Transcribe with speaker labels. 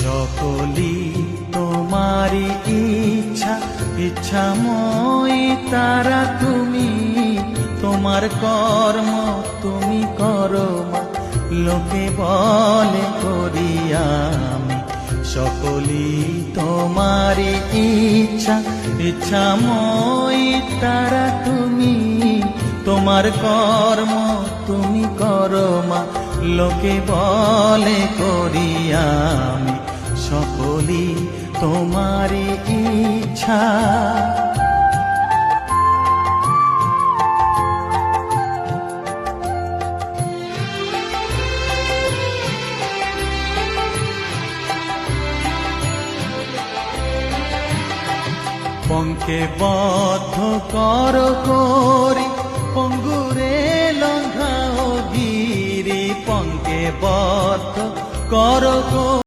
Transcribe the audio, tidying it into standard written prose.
Speaker 1: সকলি তোমারি ইচ্ছা, ইচ্ছাময়ী তারা তুমি। তোমার কর্ম তুমি করো মা, লোকে বলে করি আমি। সকলি তোমারি ইচ্ছা, ইচ্ছাময়ী তারা তুমি। তোমার কর্ম তুমি করো মা, লোকে বলে করি আমি। সকলি তোমারি ইচ্ছা। পঙ্কে বদ্ধ কর করি, পঙ্গুরে লঙ্ঘাও গিরি। পঙ্কে বদ্ধ কর